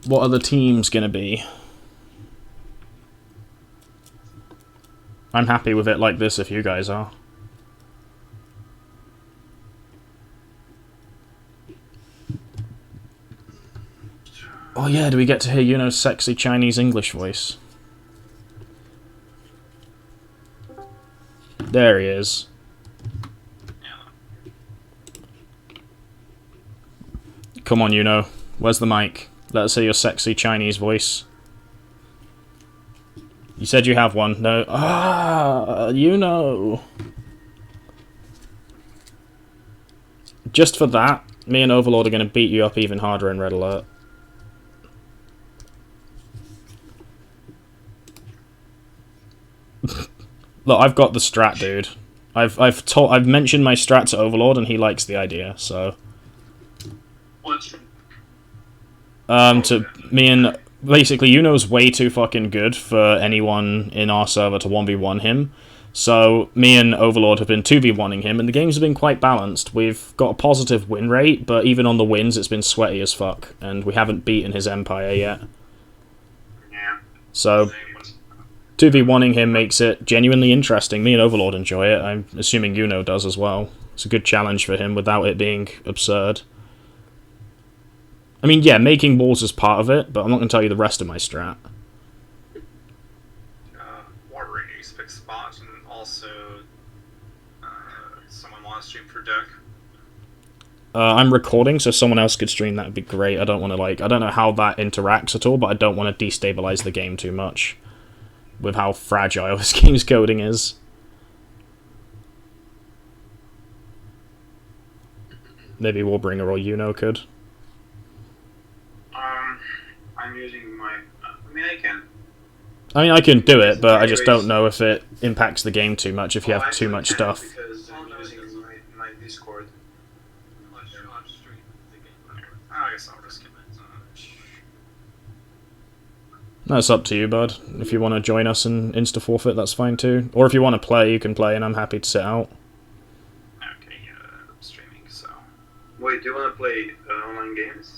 What are the teams gonna be? I'm happy with it like this if you guys are. Oh yeah, do we get to hear Yuno's sexy Chinese English voice? There he is. Come on, Yuno. Where's the mic? Let us hear your sexy Chinese voice. You said you have one. No. Ah, Yuno. Just for that, me and Overlord are going to beat you up even harder in Red Alert. Look, I've got the strat, dude. I've mentioned my strat to Overlord, and he likes the idea. So, to me and basically, Yuno's way too fucking good for anyone in our server to 1v1 him. So me and Overlord have been 2v1ing him, and the games have been quite balanced. We've got a positive win rate, but even on the wins, it's been sweaty as fuck, and we haven't beaten his empire yet. So 2v1ing him makes it genuinely interesting. Me and Overlord enjoy it. I'm assuming Yuno does as well. It's a good challenge for him without it being absurd. I mean, yeah, making walls is part of it, but I'm not going to tell you the rest of my strat. Watering a fixed spot, and also someone want to stream for deck. I'm recording, so if someone else could stream, that would be great. I don't want to, I don't know how that interacts at all, but I don't want to destabilize the game too much with how fragile this game's coding is. Maybe Warbringer or Yuno could. I'm using my... I mean, I can. I mean, I can do it, but I just don't know if it impacts the game too much if you have too much stuff. Because I'm using my Discord. I guess I'll risk it. That's up to you, bud. If you want to join us and insta-forfeit, that's fine too. Or if you want to play, you can play, and I'm happy to sit out. Okay, I'm streaming, so... Wait, do you want to play online games?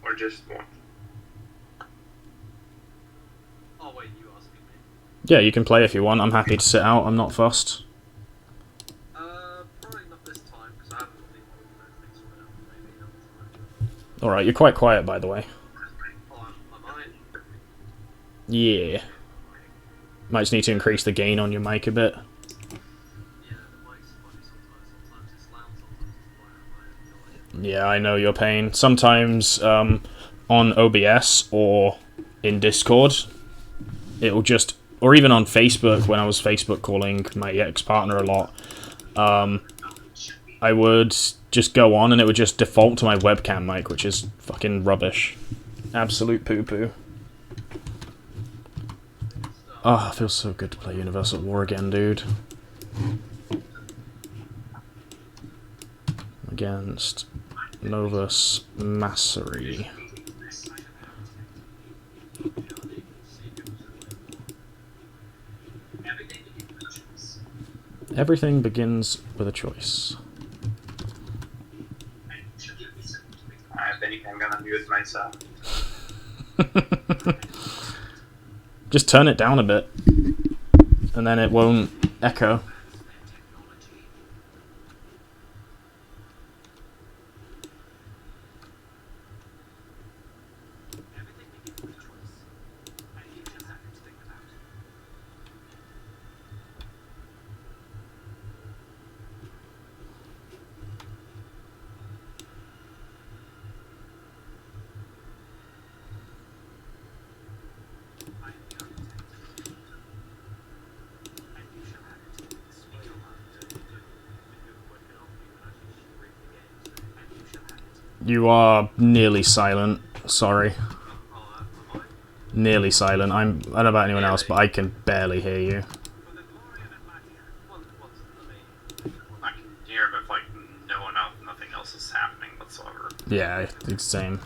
Or just one? Oh, wait, you asking me? Yeah, you can play if you want. I'm happy to sit out. I'm not fussed. Probably not this time, because I haven't really things right now. Maybe another time. Alright, you're quite quiet, by the way. Oh, am I? Yeah. Might just need to increase the gain on your mic a bit. Yeah, the mic's funny sometimes it's loud, sometimes it's quiet. Yeah, I know your pain. Sometimes on OBS or in Discord, it'll just... Or even on Facebook, when I was Facebook calling my ex-partner a lot, I would just go on and it would just default to my webcam mic, which is fucking rubbish. Absolute poo-poo. Oh, it feels so good to play Universal War again, dude. Against Novus Massery. Everything begins with a choice. I think I'm gonna mute myself. Just turn it down a bit, and then it won't echo. You are nearly silent. Sorry. Nearly silent. I don't know about anyone else, but I can barely hear you. I can hear, but like nothing else is happening whatsoever. Yeah, it's the same.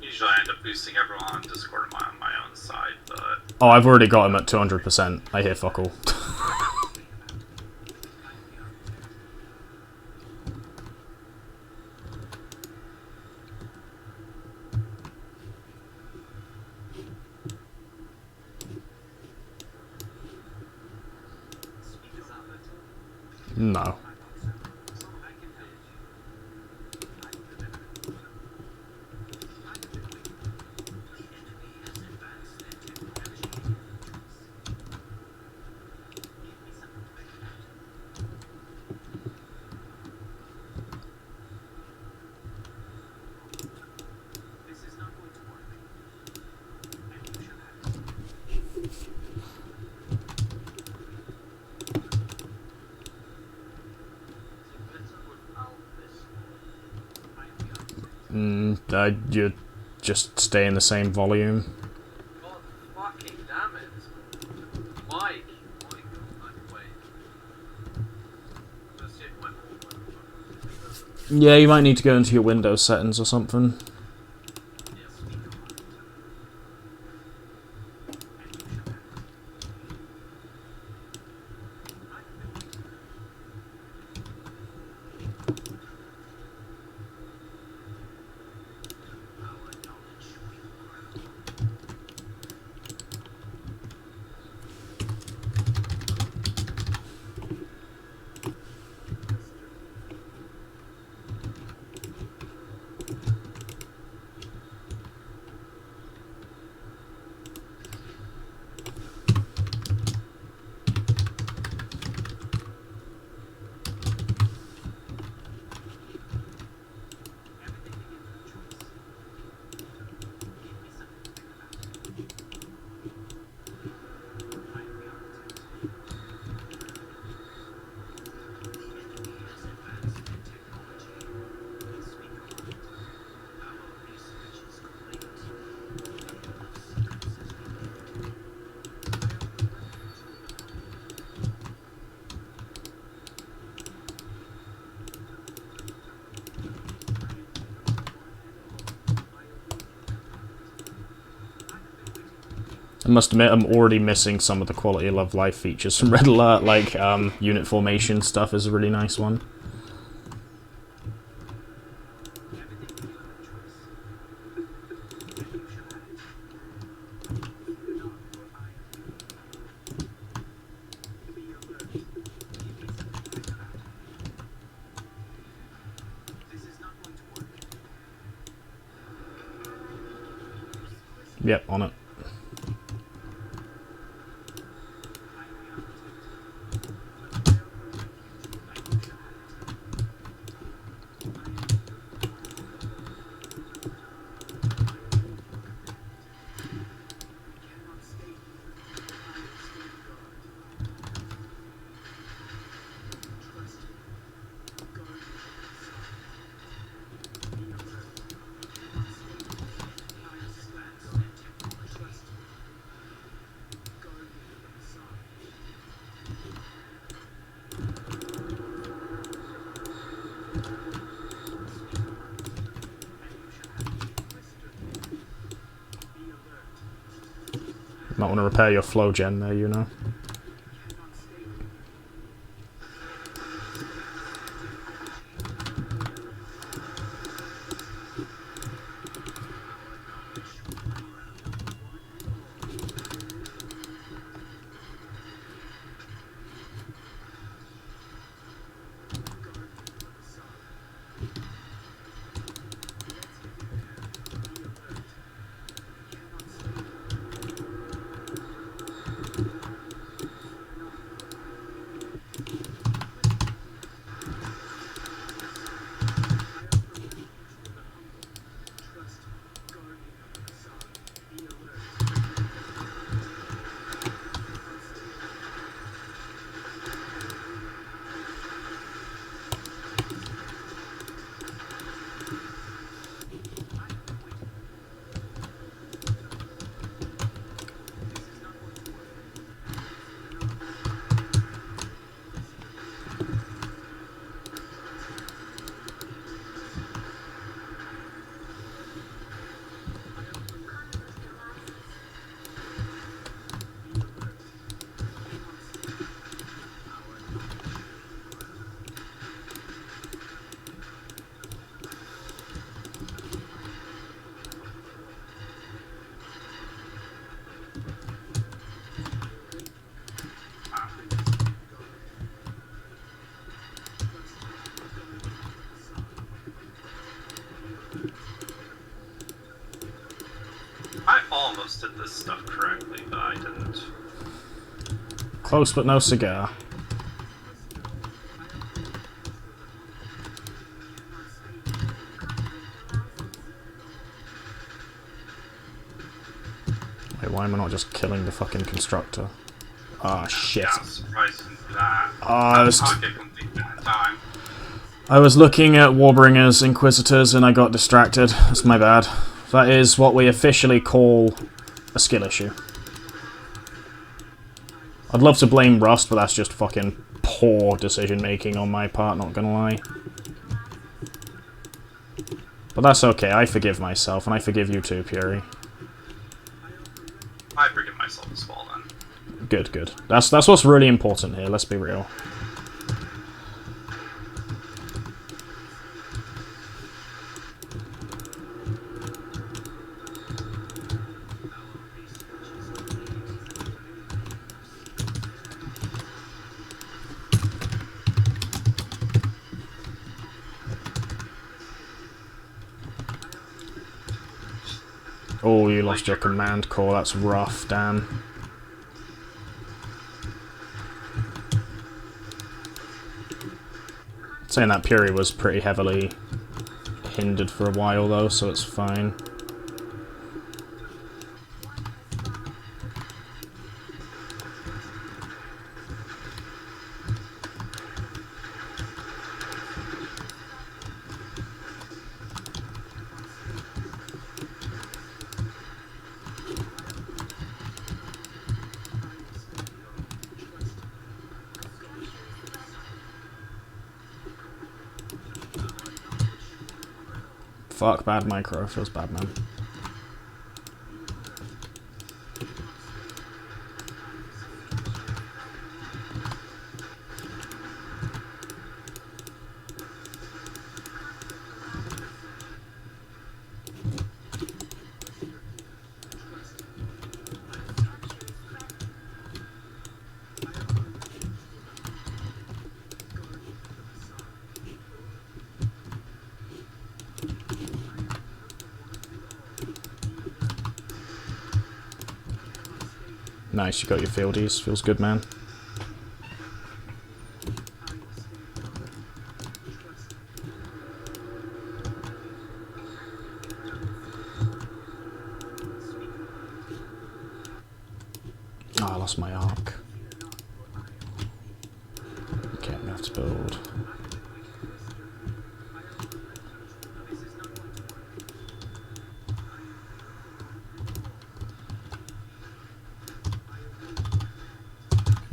Usually I end up boosting everyone on Discord on my own side, but... Oh, I've already got him at 200%. I hear fuck all. No. You just stay in the same volume. God fucking damn it. Mike. Wait. Let's see if my Yeah, you might need to go into your Windows settings or something. I must admit, I'm already missing some of the quality of life features from Red Alert, like unit formation stuff is a really nice one. Yep, on it. Might want to repair your flow gen there, you know. entered this stuff correctly, but I didn't. Close but no cigar. Wait, why am I not just killing the fucking constructor? Ah, shit. Yeah, I'm surprised you didn't do that. I was, Can't get completed in time. I was looking at Warbringer's Inquisitors and I got distracted. That's my bad. That is what we officially call a skill issue. I'd love to blame Rust, but that's just fucking poor decision making on my part, not gonna lie. But that's okay, I forgive myself, and I forgive you too, Fury. I forgive myself as well then. Good, good. That's what's really important here, let's be real. Oh, you lost your command core, that's rough, damn. Saying that Puri was pretty heavily hindered for a while though, so it's fine. Fuck, bad micro. Feels bad, man. Nice, you got your fieldies. Feels good, man. Oh, I lost my arc. Okay, I'm gonna have to build.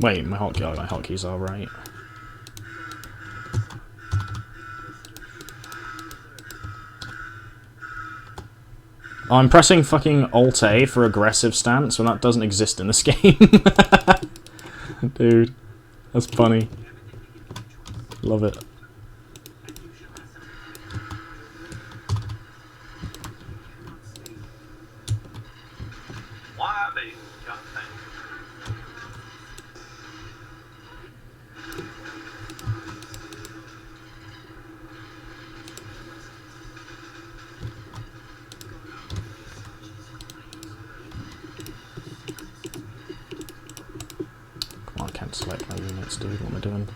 Wait, my hotkeys are right. Oh, I'm pressing fucking Alt-A for aggressive stance when that doesn't exist in this game. Dude, that's funny. Love it. Why are they? God dang. Come on, I can't select my units, dude. What am I doing?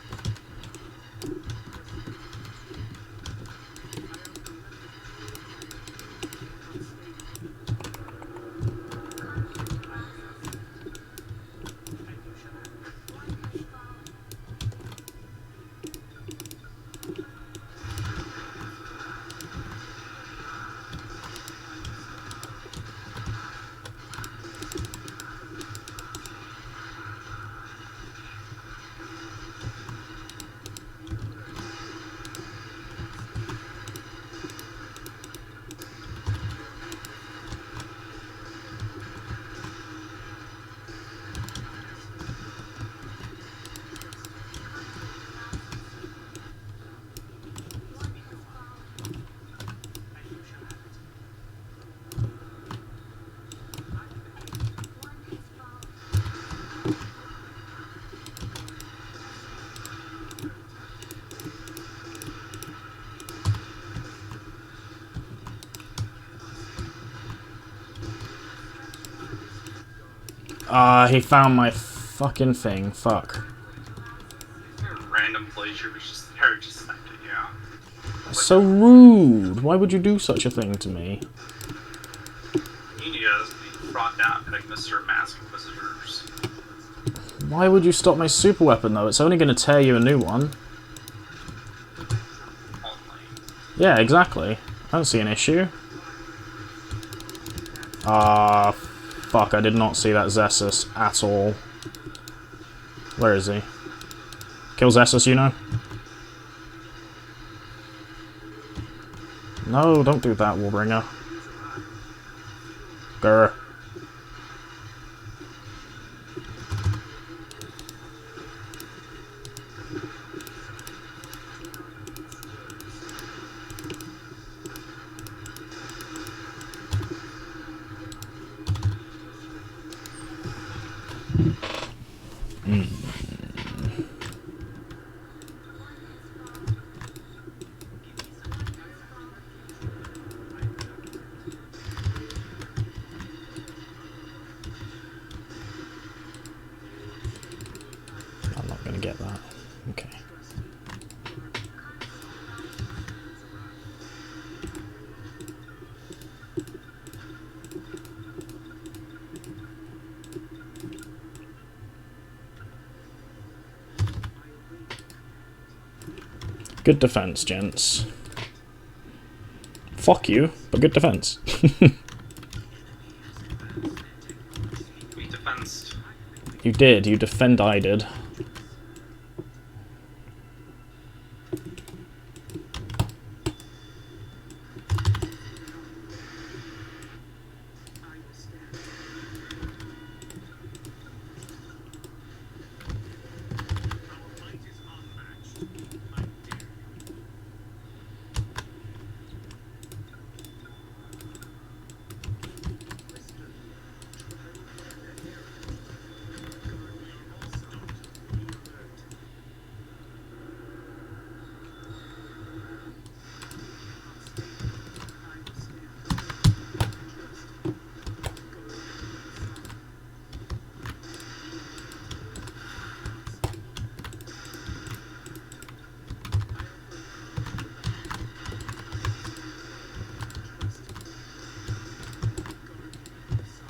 He found my fucking thing. Fuck. Random glacier was just there, just acting, yeah. So rude. Why would you do such a thing to me? You need to be brought down like Mr. Mask Inquisitors. Why would you stop my super weapon though? It's only going to tear you a new one. Only. Yeah, exactly. I don't see an issue. Ah, fuck, I did not see that Zessus at all. Where is he? Kill Zessus, you know? No, don't do that, Warbringer. Grr. I'm not gonna get that. Okay. Good defense, gents. Fuck you, but good defense. We defensed. You did. You defend. I did.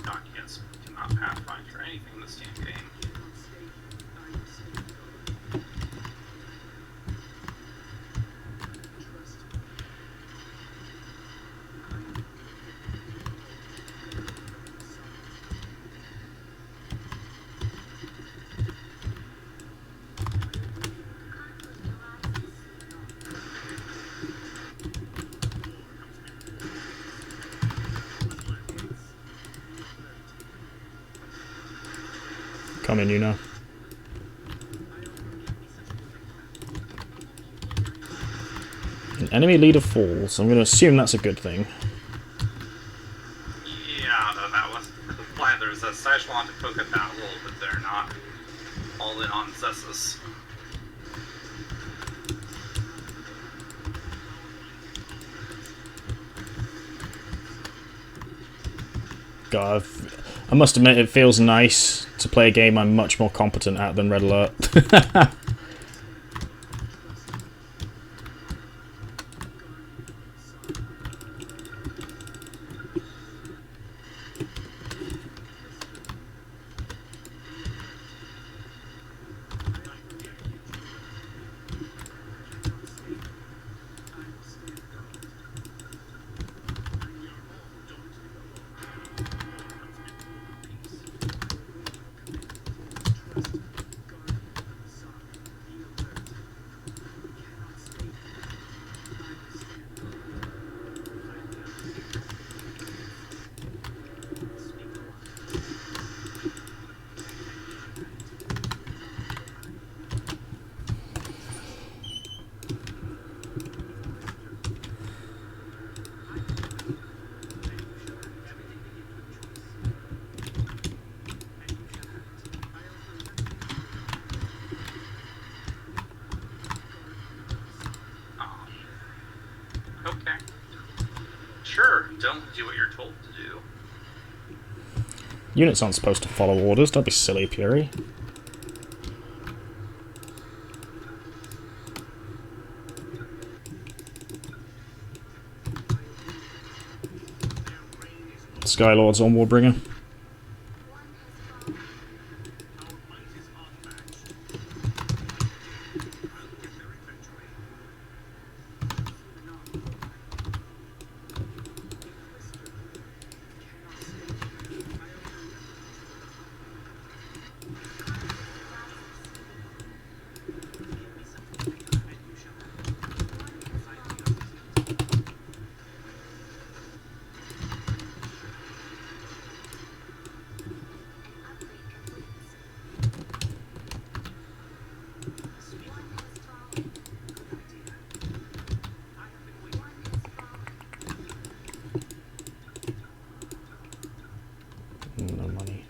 Documents cannot pathfind for anything in this damn game. Come in, you know. An enemy leader falls. I'm going to assume that's a good thing. Yeah, no, that was the plan. There's a Szechuan to poke at that a little bit there, not all in on Zessus. God, I must admit it feels nice to play a game I'm much more competent at than Red Alert. Okay. Sure, don't do what you're told to do. Units aren't supposed to follow orders, don't be silly, Fury. Skylord's on Warbringer. No money.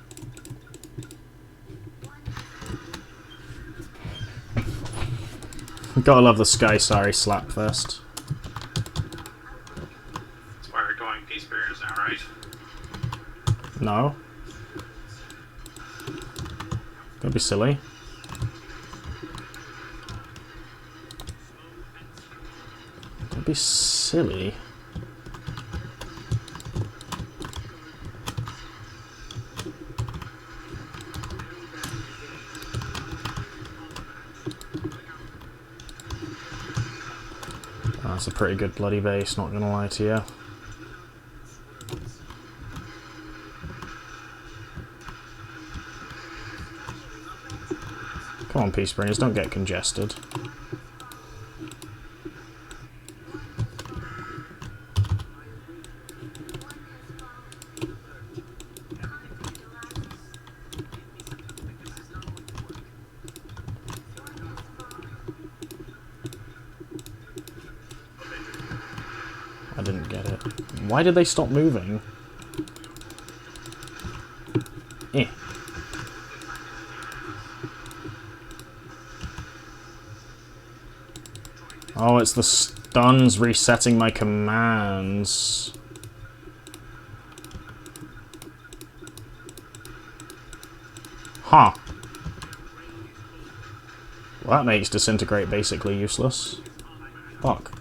Gotta love the Sky Sari Slapfest. That's why we're going Peace Barriers now, right? No. Don't be silly. Don't be silly. That's a pretty good bloody base, not gonna lie to you. Come on, Peacebringers, don't get congested. I didn't get it. Why did they stop moving? Eh. Oh, it's the stuns resetting my commands. Huh. Well, that makes Disintegrate basically useless. Fuck.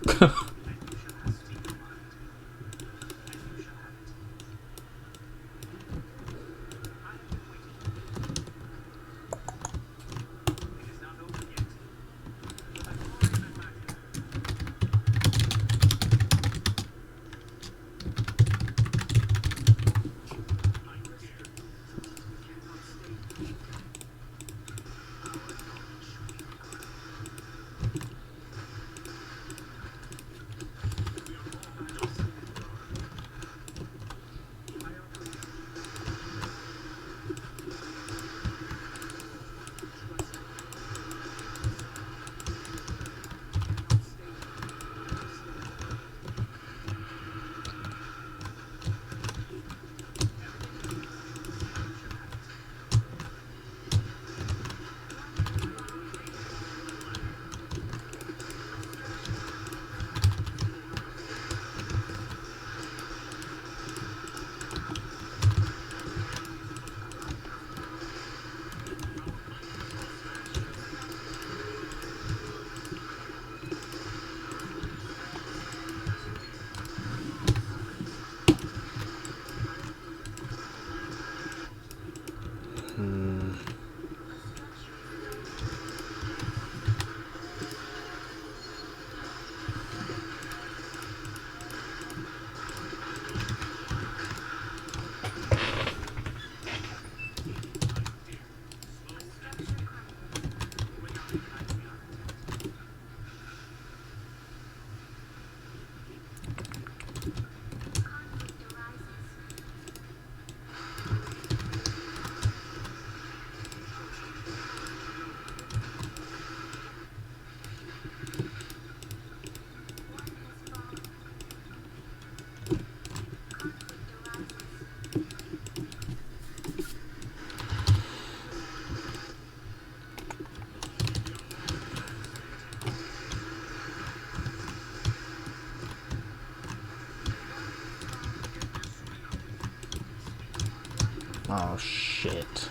Oh, shit.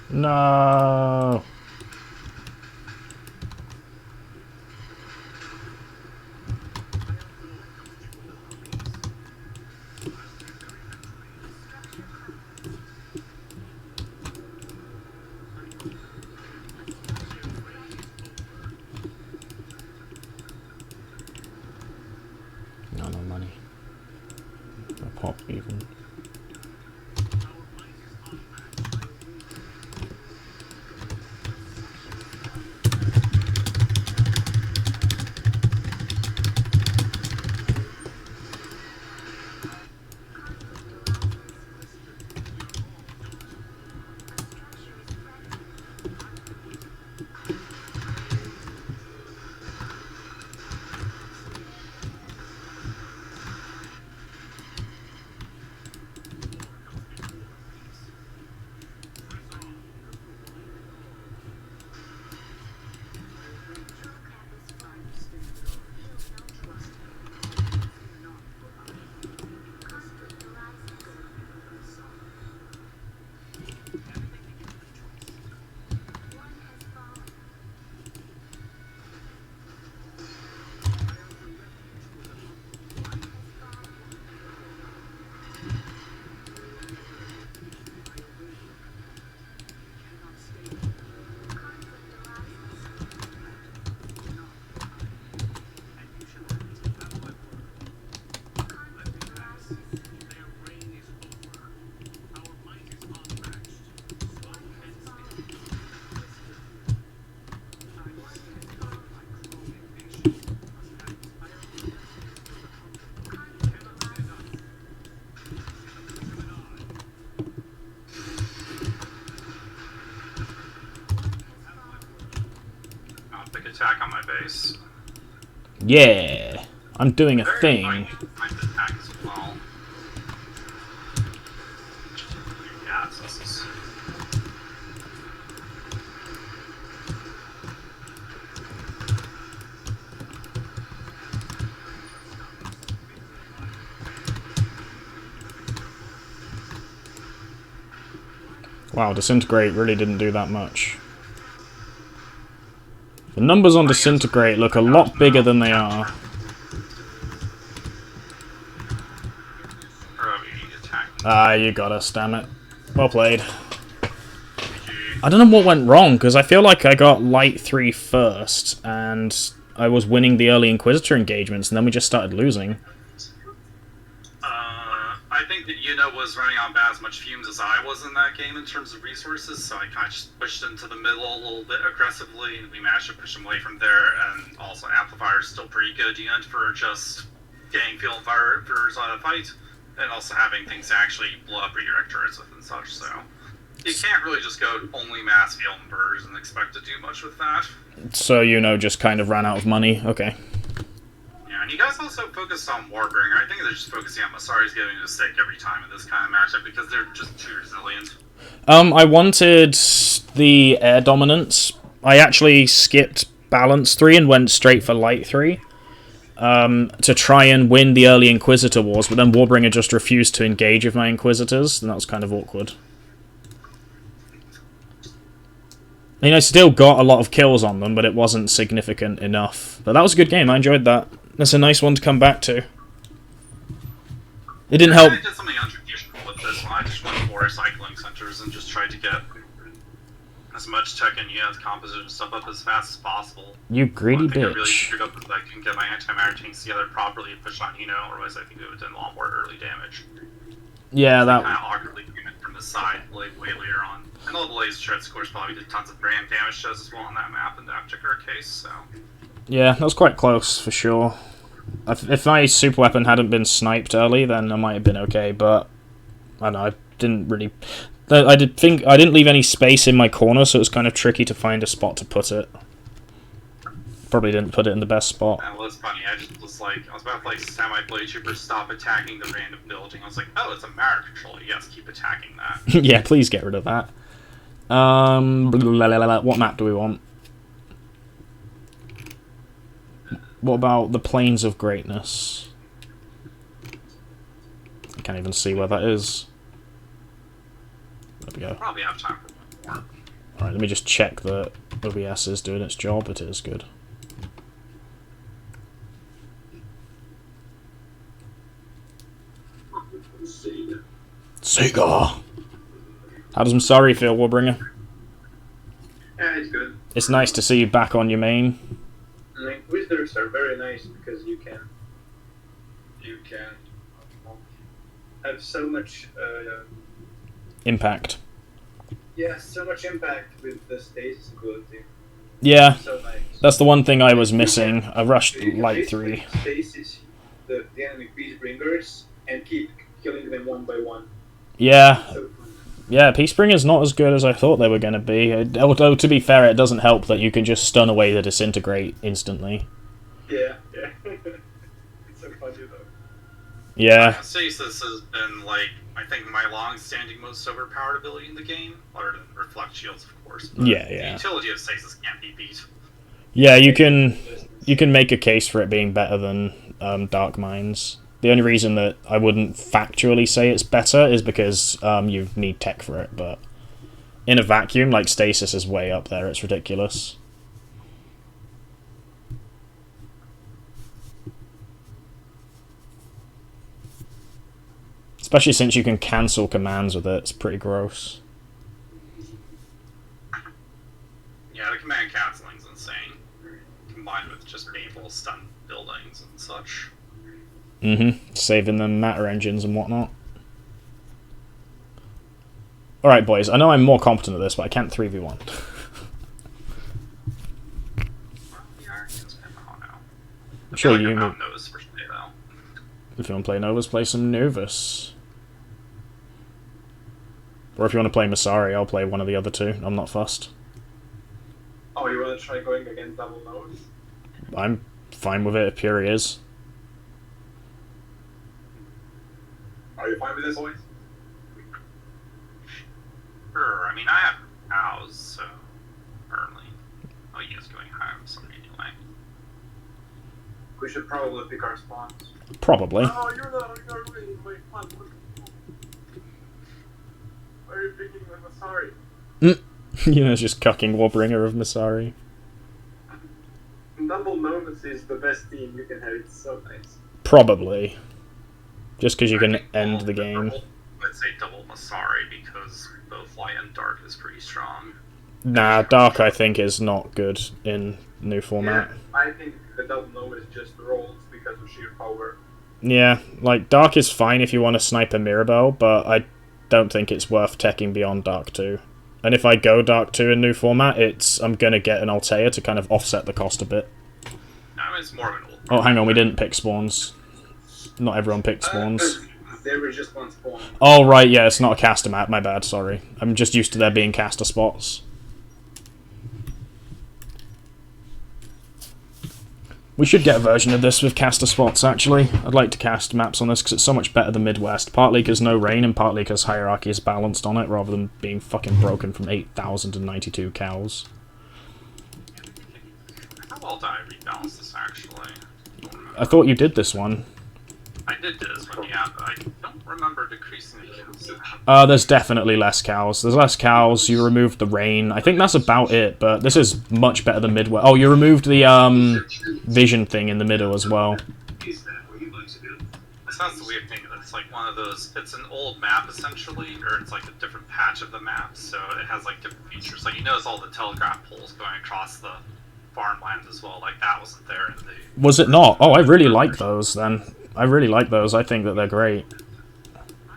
No! No, no money. No pop, even. Big attack on my base. Yeah! I'm doing a Very thing. timed attack as well. Yeah, this is... Wow, Disintegrate really didn't do that much. The numbers on Disintegrate look a lot bigger than they are. Ah, you got us, damn it. Well played. I don't know what went wrong, because I feel like I got Light 3 first, and I was winning the early Inquisitor engagements, and then we just started losing. I think that was running on about as much fumes as I was in that game in terms of resources, so I kind of just pushed into the middle a little bit aggressively, and we managed to push him away from there, and also Amplifier is still pretty good unit for just getting field fires on a fight, and also having things to actually blow up redirect turrets with and such, so... You can't really just go only mass field inverters and expect to do much with that. So, just kind of ran out of money? Okay. Yeah, and you guys also focused on Warbringer. I think they're just focusing on Masari's getting a stake every time in this kind of matchup because they're just too resilient. I wanted the air dominance. I actually skipped balance 3 and went straight for light 3. To try and win the early Inquisitor wars, but then Warbringer just refused to engage with my Inquisitors, and that was kind of awkward. I still got a lot of kills on them, but it wasn't significant enough. But that was a good game, I enjoyed that. That's a nice one to come back to. It didn't help... I did something untraditional with this one. I just went for cycling centers and just tried to get as much tech and composition stuff up as fast as possible. You greedy bitch. I really screwed up because I couldn't get my anti-matter tanks together properly and push on otherwise I think it would have done a lot more early damage. Yeah, that... kind of awkwardly came in from the side way later on. And all the laser strats, of course, probably did tons of brand damage to us as well on that map in that particular case, so... Yeah, that was quite close, for sure. If my super weapon hadn't been sniped early, then I might have been okay, but... I don't know, I didn't really... I didn't leave any space in my corner, so it was kind of tricky to find a spot to put it. Probably didn't put it in the best spot. That was funny, I was about to semi-blade trooper stop attacking the random building. I was like, oh, it's a Mara controller, yes, keep attacking that. Yeah, please get rid of that. What map do we want? What about the Plains of Greatness? Can't even see where that is. There we go. Probably have time for more. Alright, let me just check that OBS is doing its job. It is good. Sega! How does Masari feel, Warbringer? Yeah, it's good. It's nice to see you back on your main. Like, wizards are very nice because you can have so much Impact. so much impact with the stasis ability. Yeah, So nice. that's the one thing I was missing. I rushed You can Light basically 3. stasis the enemy Peacebringers and keep killing them one by one. Yeah, So fun. yeah, Peacebringer's not as good as I thought they were going to be. Although, to be fair, it doesn't help that you can just stun away the Disintegrate instantly. Yeah. It's so funny though. Yeah, Stasis has been, like, I think my long-standing most overpowered ability in the game, other than Reflect Shields, of course. But Yeah. The utility of Stasis can't be beat. yeah, you can make a case for it being better than Dark Minds. The only reason that I wouldn't factually say it's better is because you need tech for it, but in a vacuum, like, Stasis is way up there. It's ridiculous. Especially since you can cancel commands with it. It's pretty gross. Yeah, the command canceling's insane, combined with just Maple stun buildings and such. Saving them matter engines and whatnot. Alright, boys. I know I'm more competent at this, but I can't 3v1. Sure, you. Novus for today, though. If you want to play Novus, play some Novus. Or if you want to play Masari, I'll play one of the other two. I'm not fussed. Oh, you want to try going against double nose? I'm fine with it if Puri is. Are you fine with this, boys? Sure, I mean, I have cows, so early. Oh, you guys going higher for some anyway. We should probably pick our spawns. Probably. Oh, you're really my fun. Why are you picking with Masari? You know, it's just cucking Warbringer of Masari. Double Novus is the best team you can have. It's so nice. Probably. Just because you can end the game. I'd say double Masari because both light and dark is pretty strong. Nah, Dark I think is not good in new format. Yeah, I think the double Novus just rolls because of sheer power. Yeah, like, Dark is fine if you want to snipe a Mirabelle, but I don't think it's worth teching beyond Dark 2. And if I go Dark 2 in new format, I'm gonna get an Altea to kind of offset the cost a bit. No, it's more of an old. Oh, hang on, we didn't pick spawns. Not everyone picked spawns. There was just one spawn. Oh, right, yeah, it's not a caster map, my bad, sorry. I'm just used to there being caster spots. We should get a version of this with caster spots, actually. I'd like to cast maps on this because it's so much better than Midwest. Partly because no rain, and partly because Hierarchy is balanced on it, rather than being fucking broken from 8,092 cows. How well did I rebalance this, actually? I thought you did this one. I did this one, yeah, but I don't remember decreasing the kills. There's definitely less cows. There's less cows, you removed the rain. I think that's about it, but this is much better than Midwest. Oh, you removed the, vision thing in the middle as well. So that's the weird thing, it's like one of those, it's an old map, essentially, or it's like a different patch of the map, so it has, like, different features. Like, you notice all the telegraph poles going across the farmland as well, like, that wasn't there in the... Was it not? Oh, I really like those, then. I really like those. I think that they're great.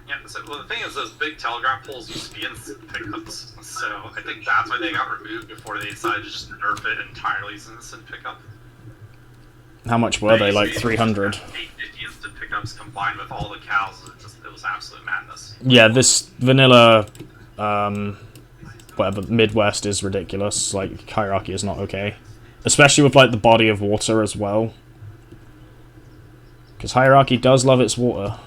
Yeah, so, well, the thing is, those big telegraph poles used to be instant pickups, so I think that's why they got removed before they decided to just nerf it entirely as instant pickup. How much were they? Like 300? 850 instant pickups combined with all the cows, it was absolute madness. Yeah, this vanilla, whatever, Midwest is ridiculous. Like, Hierarchy is not okay. Especially with, like, the body of water as well. Because Hierarchy does love its water.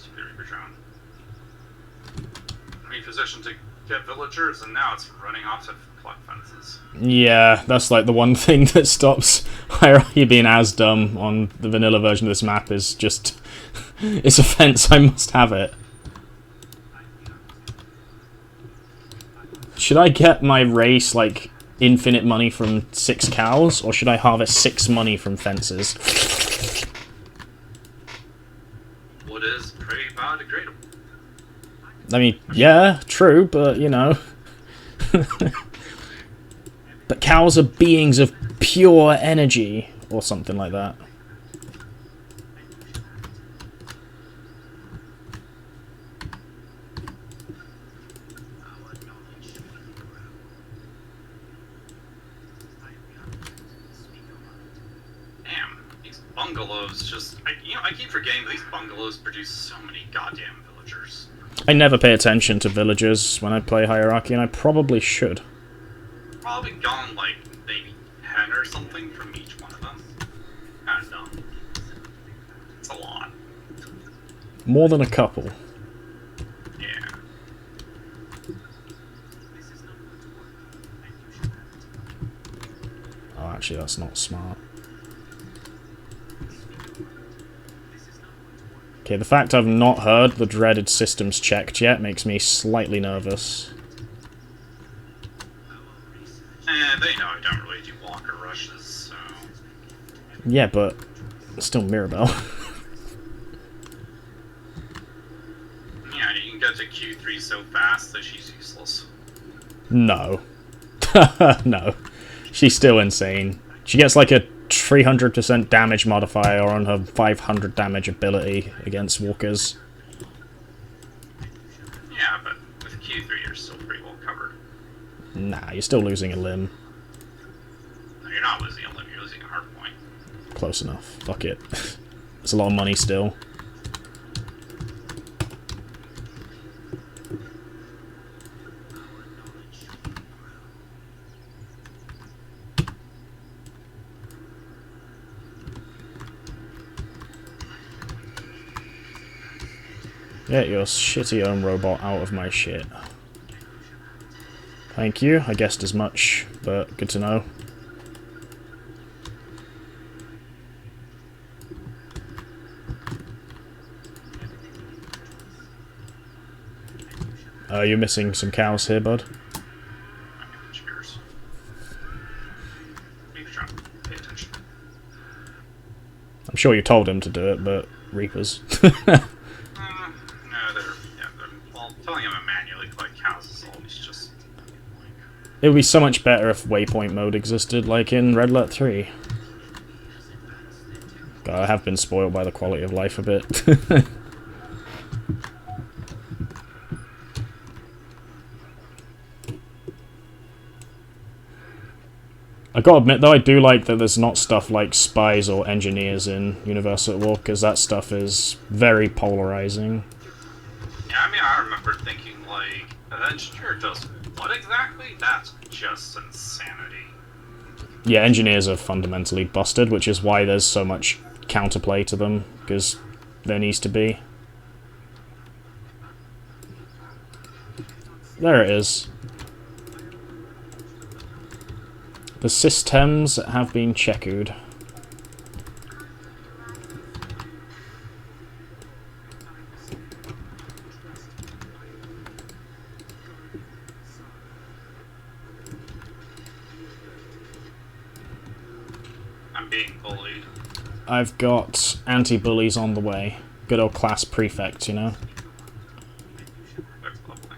Superior drone. Repositioned to get villagers, and now it's running off to collect fences. Yeah, that's like the one thing that stops Hierarchy being as dumb on the vanilla version of this map is just... it's a fence, I must have it. Should I get my race, like, infinite money from 6 cows, or should I harvest 6 money from fences? Wood is pretty biodegradable. I mean, yeah, true, but, you know... But cows are beings of pure energy, or something like that. Damn, these bungalows just... I keep forgetting these bungalows produce so many goddamn villagers. I never pay attention to villagers when I play Hierarchy, and I probably should. Probably gone like maybe 10 or something from each one of them. Kinda dumb. It's a lot. More than a couple. Yeah. Oh, actually, that's not smart. Okay, the fact I've not heard the dreaded systems checked yet makes me slightly nervous. They know I don't really do walker rushes, so... Yeah, but still Mirabelle. Yeah, you can get to Q3 so fast that she's useless. No. No. She's still insane. She gets like a 300% damage modifier on her 500 damage ability against walkers. Yeah, but with Q3 you're still pretty well covered. Nah, you're still losing a limb. No, you're not losing a limb, you're losing a hard point. Close enough. Fuck it. It's a lot of money still. Get your shitty own robot out of my shit. Thank you, I guessed as much, but good to know. You're missing some cows here, bud. Cheers. Beef drop. Pay attention. I'm sure you told him to do it, but Reapers. No, well, telling him to manually collect cows is always just... It would be so much better if waypoint mode existed, like in Red Alert 3. God, I have been spoiled by the quality of life a bit. I gotta admit, though, I do like that there's not stuff like spies or engineers in Universal at War, because that stuff is very polarizing. Yeah, I mean, I remember thinking, like, an engineer does what exactly? That's just insanity. Yeah, engineers are fundamentally busted, which is why there's so much counterplay to them, because there needs to be. There it is. The systems have been checked. I'm being bullied. I've got anti-bullies on the way. Good old class prefect, you know? That's lovely.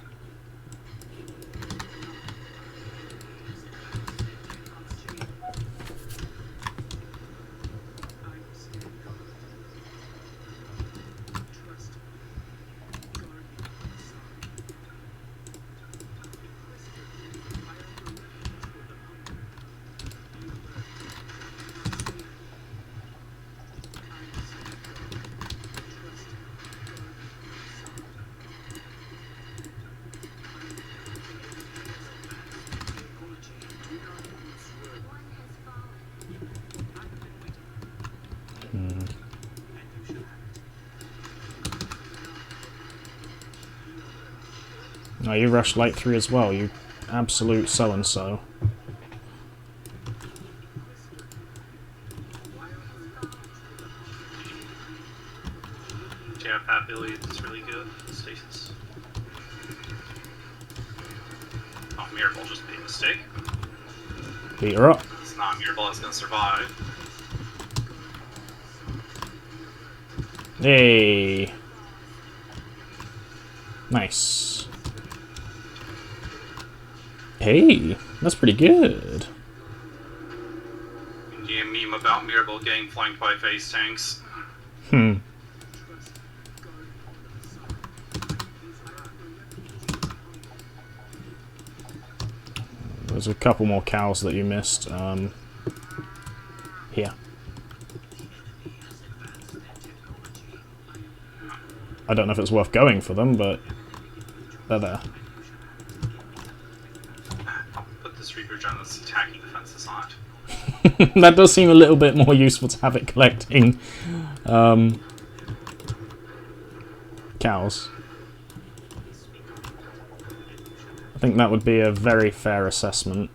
No, you rushed light 3 as well, you absolute so-and-so. Yeah, Pat Billy is really good. Stasis. Oh, Miracle just made a mistake. Beat her up. It's not a Miracle that's gonna survive. Hey. Nice. Hey, that's pretty good. Yeah, meme about Miracle getting flanked by face tanks. Hmm. There's a couple more cows that you missed. Here. I don't know if it's worth going for them, but they're there. I'll put this Reaper on this attacking defenses on it. That does seem a little bit more useful to have it collecting cows. I think that would be a very fair assessment.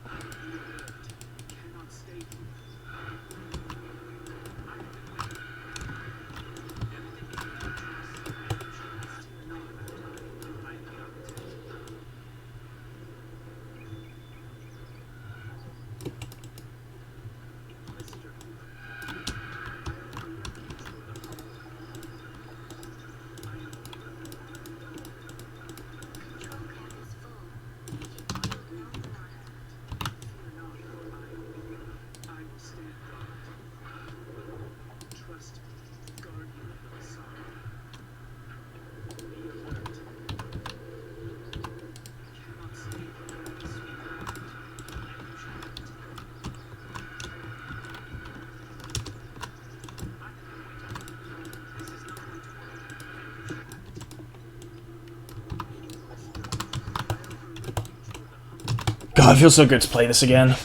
God, it feels so good to play this again.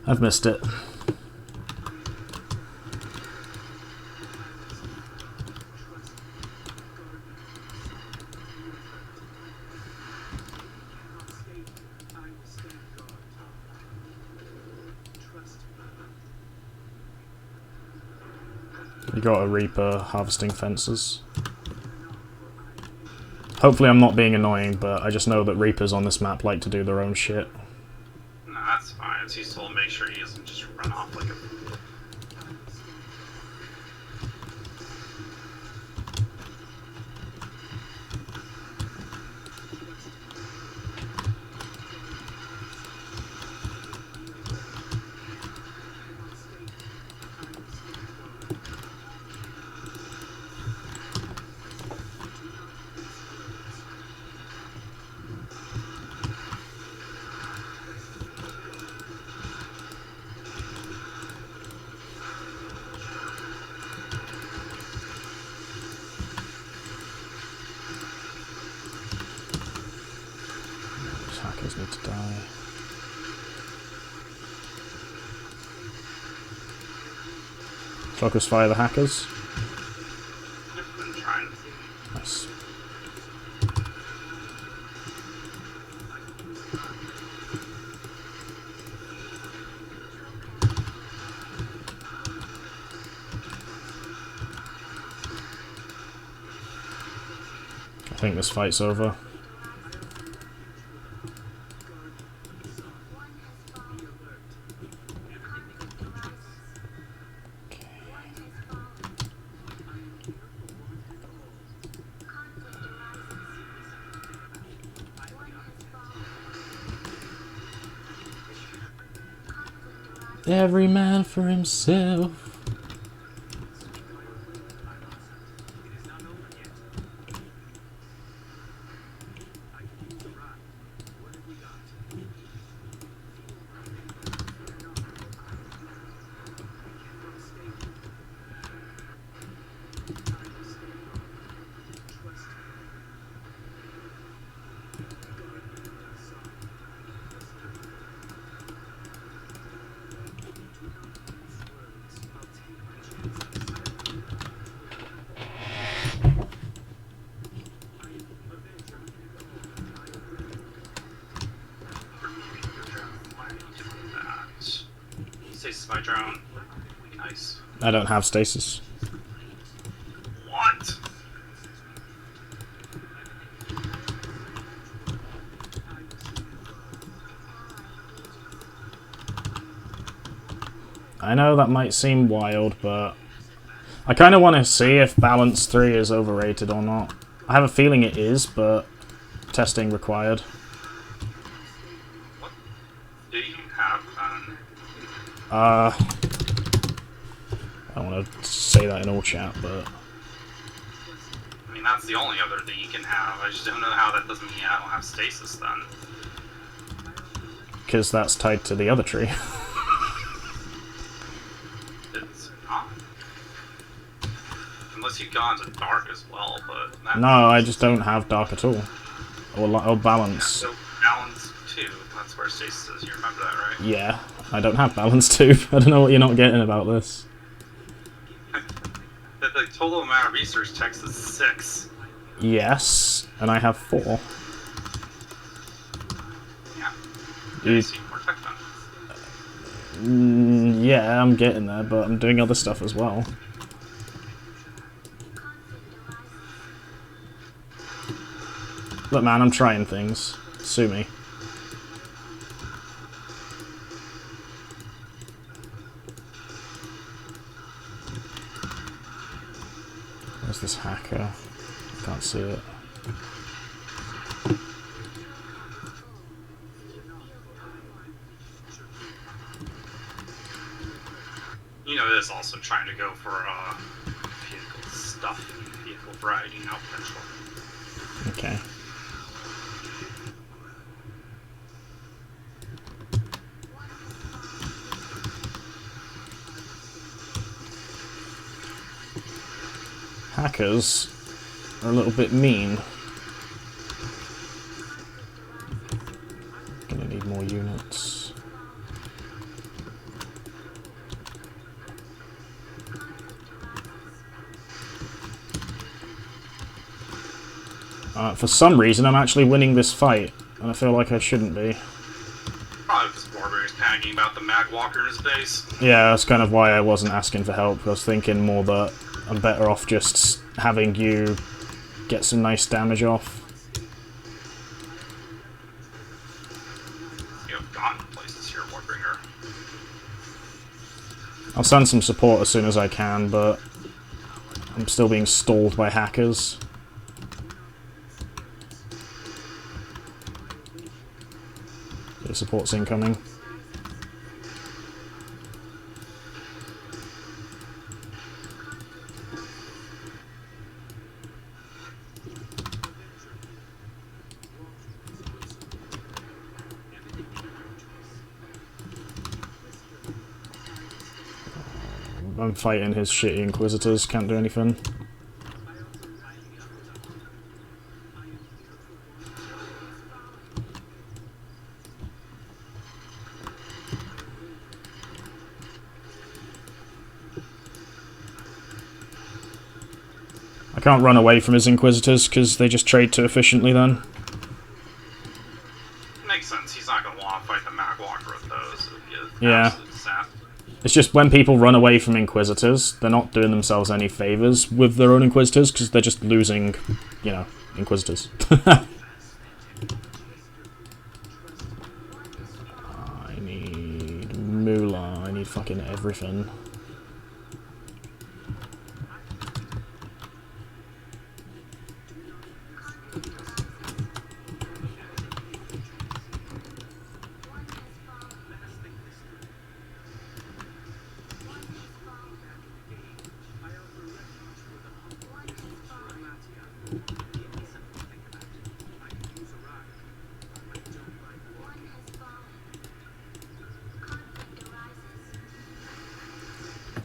I've missed it. You got a Reaper harvesting fences. Hopefully I'm not being annoying, but I just know that Reapers on this map like to do their own shit. No, that's fine. It's useful to make sure he doesn't just run off like a... These hackers need to die. Focus fire the hackers. Yep, I'm trying. Nice. I think this fight's over. Every man for himself. stasis my drone. Nice. I don't have stasis. What? I know that might seem wild, but I kind of want to see if Balance 3 is overrated or not. I have a feeling it is, but testing required. What do you have then? I don't want to say that in all chat, but I mean, that's the only other thing you can have. I just don't know how that doesn't mean I don't have stasis then. because that's tied to the other tree. It's not. Unless you've gone to dark as well, but... That No, I just don't have dark at all. Or balance. So, balance 2, that's where stasis is. You remember that, right? Yeah, I don't have balance too. I don't know what you're not getting about this. The total amount of research text is 6. Yes, and I have 4. Yeah. You- You see more tech then. Yeah, I'm getting there, but I'm doing other stuff as well. Look, man, I'm trying things. Sue me. Where's this hacker? Can't see it. You know, it is also trying to go for vehicle stuff, vehicle variety, not potential. Okay. Hackers are a little bit mean. Gonna need more units. For some reason, I'm actually winning this fight, and I feel like I shouldn't be. Probably because Warburg is panicking about the Mag Walker in his base. Yeah, that's kind of why I wasn't asking for help. I was thinking more that I'm better off just having you get some nice damage off. You have gone places here, Warbringer. I'll send some support as soon as I can, but I'm still being stalled by hackers. The support's incoming. I'm fighting his shitty Inquisitors, can't do anything. I can't run away from his Inquisitors because they just trade too efficiently then. Makes sense. He's not going to want to fight the Mag Walker with those. Yeah. It's just when people run away from Inquisitors, they're not doing themselves any favours with their own Inquisitors because they're just losing, you know, Inquisitors. I need moolah, I need fucking everything.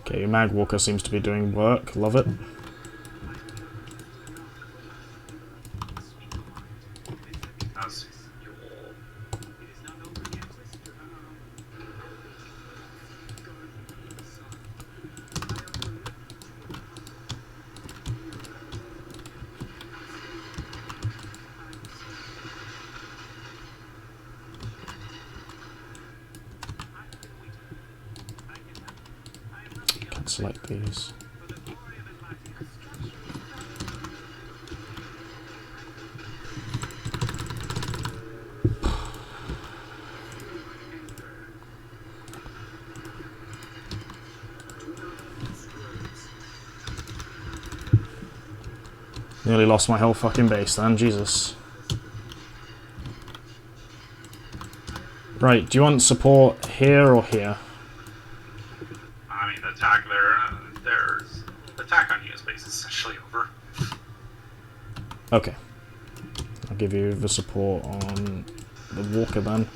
Okay, Magwalker seems to be doing work. Love it. That's Let's select these. Nearly lost my whole fucking base then, Jesus. Right, do you want support here or here? I mean, the attack there, there's the attack on you is basically essentially over. Okay. I'll give you the support on the walker then.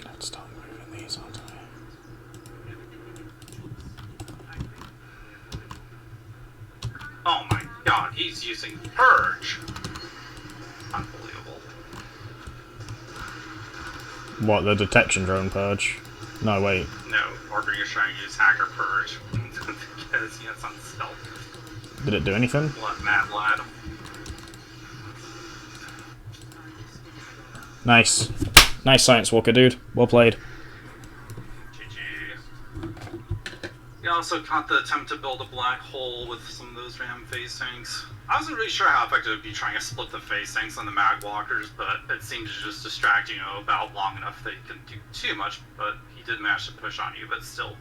Let's start moving these onto me. Oh my god, he's using Purge! Unbelievable. What, the detection drone purge? No, wait. No, Order is trying to use Hacker Purge because he has on stealth. Did it do anything? What, mad lad? Nice. Nice Science Walker, dude. Well played. GG. He also caught the attempt to build a black hole with some of those ram phase tanks. I wasn't really sure how effective it would be trying to split the phase tanks on the mag walkers, but it seemed to just distract you about long enough that you couldn't do too much, but he did manage to push on you, but still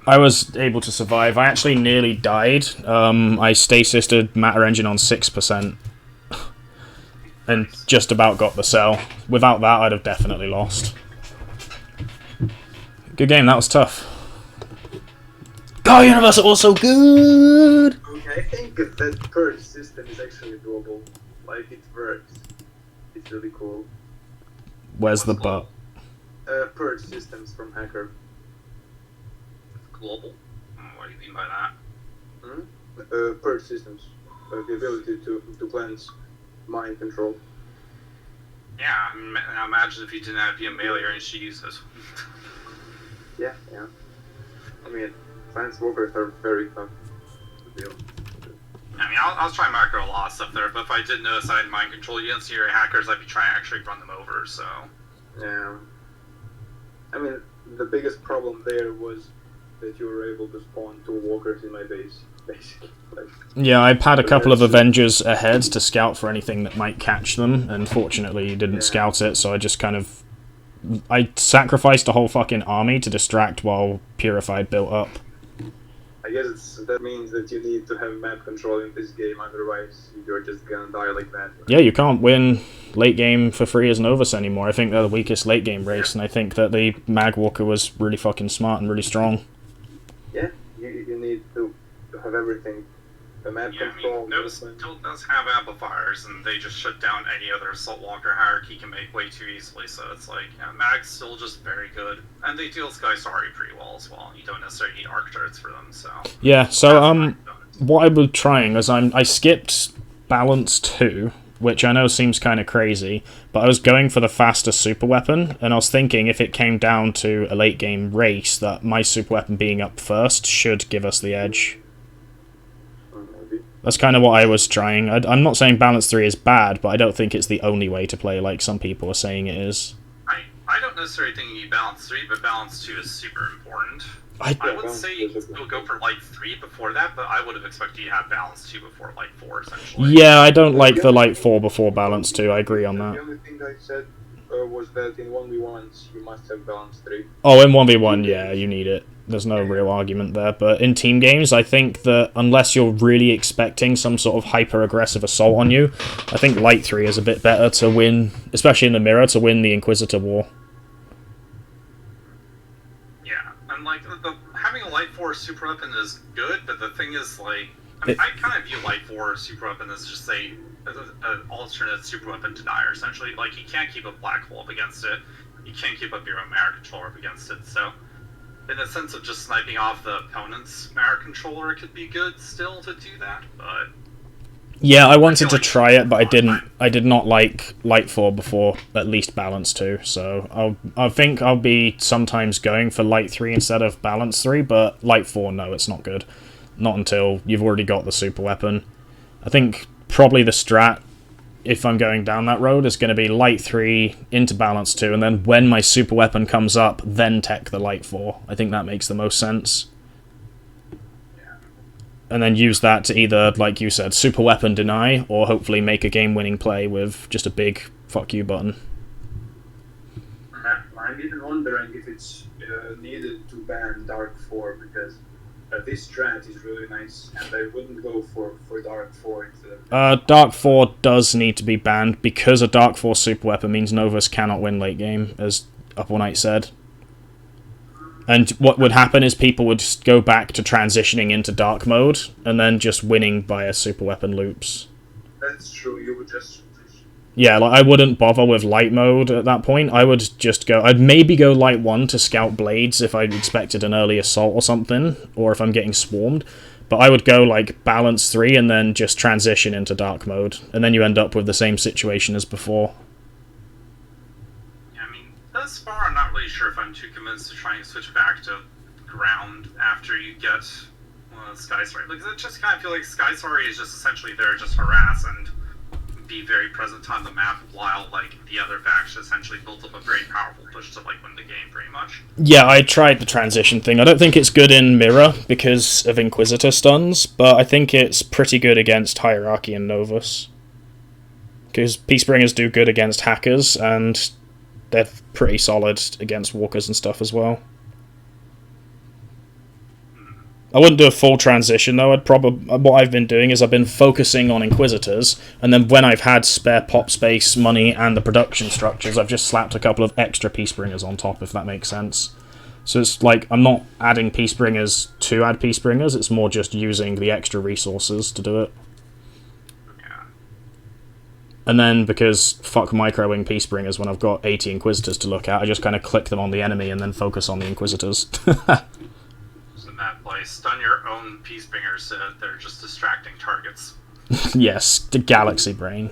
I was able to survive. I actually nearly died. I stasised matter engine on 6%. And just about got the cell. Without that, I'd have definitely lost. Good game, that was tough. Go Universe, also good! I think that purge system is actually doable. Like, it works. It's really cool. Where's the but? Purge systems from Hacker. global. What do you mean by that? Purge systems. The ability to cleanse mind control. Yeah, I imagine if you didn't have be a melee range to use this. Yeah. I mean, science walkers are very tough to deal. I mean, I'll try macro a lot of stuff there, but if I did notice I had mind control against your hackers, I'd be trying to actually run them over, so... Yeah. I mean, the biggest problem there was that you were able to spawn 2 walkers in my base, basically. Like, yeah, I had a couple of Avengers ahead to scout for anything that might catch them, and fortunately you didn't scout it, so I just kind of... I sacrificed a whole fucking army to distract while Purified built up. I guess that means that you need to have map control in this game, otherwise you're just gonna die like that. Yeah, you can't win late game for free as Novus anymore. I think they're the weakest late game race, and I think that the Mag Walker was really fucking smart and really strong. Yeah, you need to have everything. The map control. I mean, Novus still does have amplifiers, and they just shut down any other Assault Walker hierarchy can make way too easily, so it's like, Mag's still just very good. And they deal Skysari pretty well as well. You don't necessarily need Arcturds for them, so... Yeah, so, what I was trying is I skipped Balance 2, which I know seems kind of crazy, but I was going for the faster super weapon, and I was thinking if it came down to a late game race, that my super weapon being up first should give us the edge. That's kind of what I was trying. I'm not saying Balance 3 is bad, but I don't think it's the only way to play like some people are saying it is. I don't necessarily think you need Balance 3, but Balance 2 is super important. I would say you'll go for Light 3 before that, but I would have expected you to have Balance 2 before Light 4, essentially. Yeah, I don't like the Light 4 before Balance 2, I agree on that. The only thing I said was that in 1v1s you must have Balance 3. Oh, in 1v1, yeah, you need it. There's no real argument there, but in team games, I think that unless you're really expecting some sort of hyper-aggressive assault on you, I think Light 3 is a bit better to win, especially in the mirror, to win the Inquisitor War. Yeah, and like, having a Light 4 super weapon is good, but the thing is, like, I kind of view Light 4 super weapon as just an alternate super weapon denier, essentially. Like, you can't keep a black hole up against it, you can't keep up your own matter controller up against it, so... in the sense of just sniping off the opponent's Mara controller, it could be good still to do that, but... Yeah, I wanted to try it, but I didn't. I did not like Light 4 before at least Balance 2, so I think I'll be sometimes going for Light 3 instead of Balance 3, but Light 4, no, it's not good. Not until you've already got the super weapon. I think probably the strat, if I'm going down that road, is going to be Light 3 into Balance 2, and then when my super weapon comes up, then tech the Light 4. I think that makes the most sense. And then use that to either, like you said, super weapon deny, or hopefully make a game-winning play with just a big fuck you button. I'm even wondering if it's needed to ban Dark 4, because this strat is really nice, and I wouldn't go for Dark 4 instead of... Dark 4 does need to be banned, because a Dark 4 super weapon means Novus cannot win late game, as Upper Knight said. And what would happen is people would just go back to transitioning into dark mode, and then just winning via super weapon loops. That's true, you would just... Yeah, like, I wouldn't bother with light mode at that point. I would just go... I'd maybe go light 1 to scout blades if I expected an early assault or something, or if I'm getting swarmed. But I would go, like, balance 3 and then just transition into dark mode. And then you end up with the same situation as before. Thus far, I'm not really sure if I'm too convinced to try and switch back to ground after you get Sky Story, because it just kind of feels like Sky Story is just essentially there just harass and be very present on the map, while like the other faction essentially built up a very powerful push to like win the game, pretty much. Yeah, I tried the transition thing. I don't think it's good in Mirror because of Inquisitor stuns, but I think it's pretty good against Hierarchy and Novus. Because Peacebringers do good against hackers, and they're pretty solid against walkers and stuff as well. I wouldn't do a full transition though. What I've been doing is I've been focusing on Inquisitors, and then when I've had spare pop space, money, and the production structures, I've just slapped a couple of extra Peacebringers on top, if that makes sense. So it's like, I'm not adding Peacebringers to add Peacebringers, it's more just using the extra resources to do it. And then, because fuck microwing Peacebringers when I've got 80 Inquisitors to look at, I just kind of click them on the enemy and then focus on the Inquisitors. So in that place, stun your own Peacebringers so that they're just distracting targets. Yes, the Galaxy Brain.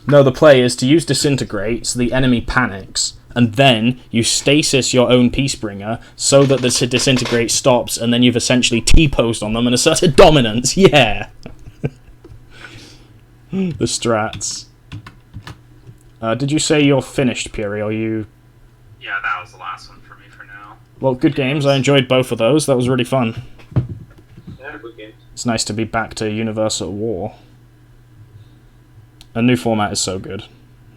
No, the play is to use Disintegrate so the enemy panics, and then you stasis your own Peacebringer so that the Disintegrate stops, and then you've essentially T-posed on them and asserted dominance. Yeah! The strats. Did you say you're finished, Puri? Are you... Yeah, that was the last one for me for now. Well, good games. I enjoyed both of those. That was really fun. Yeah, good games. It's nice to be back to Universal War. A new format is so good.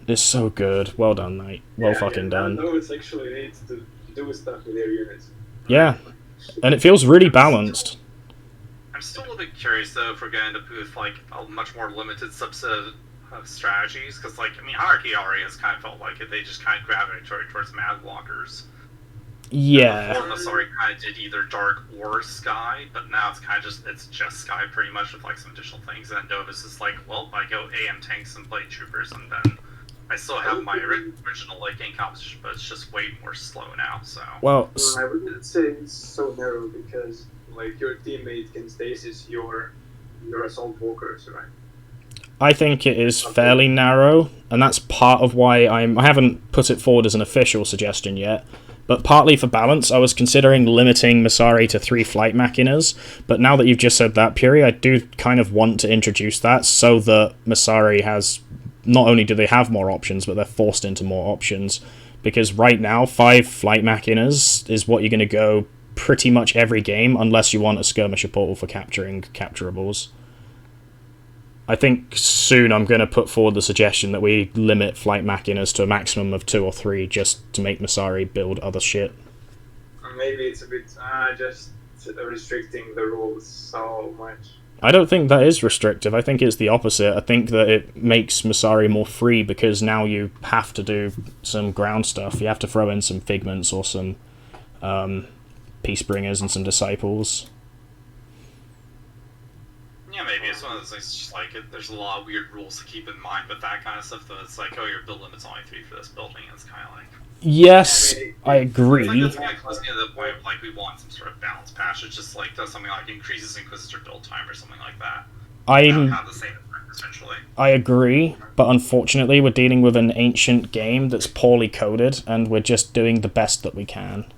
It's so good. Well done, mate. Well fucking done. No, it's actually needs to do stuff with their units. Yeah. And it feels really balanced. I'm still a little bit curious though if we're going to with like a much more limited subset of strategies, because like, I mean, Hierarchy already has kind of felt like they just kind of gravitated towards Mad Walkers. Yeah. Before Masari kind of did either Dark or Sky, but now it's just Sky pretty much with like some additional things, and Novus is like, well, I go AM tanks and plate troopers, and then I still have my original like game composition, but it's just way more slow now. So well, I wouldn't say it's so narrow, because like your teammate can stasis your assault walkers, right? I think it is fairly narrow, and that's part of why I haven't put it forward as an official suggestion yet, but partly for balance, I was considering limiting Masari to 3 flight machinas, but now that you've just said that, Puri, I do kind of want to introduce that so that Masari has, not only do they have more options, but they're forced into more options, because right now, 5 flight machinas is what you're going to go pretty much every game, unless you want a skirmisher portal for capturing capturables. I think soon I'm going to put forward the suggestion that we limit flight machinas to a maximum of 2 or 3, just to make Masari build other shit. Maybe it's a bit just restricting the rules so much. I don't think that is restrictive. I think it's the opposite. I think that it makes Masari more free, because now you have to do some ground stuff. You have to throw in some Figments or some Peacebringers and some Disciples. yeah, maybe maybe it's one of those things. It's just like there's a lot of weird rules to keep in mind with that kind of stuff. Though it's like, oh, your build limit's only 3 for this building. It's kind of like. Yes, I It's agree. like that's kind of close to the point of like we want some sort of balance patch. It just like does something like increases Inquisitor build time or something like that. Don't have the same effect essentially. I agree, but unfortunately we're dealing with an ancient game that's poorly coded, and we're just doing the best that we can.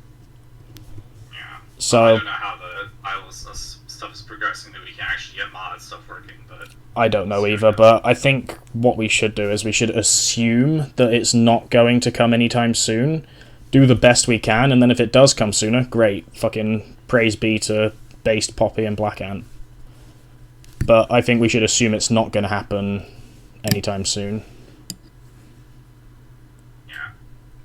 Yeah. So I don't know how the wirelessness stuff is progressing that we can actually get mod stuff working, but I don't know either, but I think what we should do is we should assume that it's not going to come anytime soon, do the best we can, and then if it does come sooner, great. Fucking praise be to Based, Poppy, and Black Ant. But I think we should assume it's not going to happen anytime soon. yeah.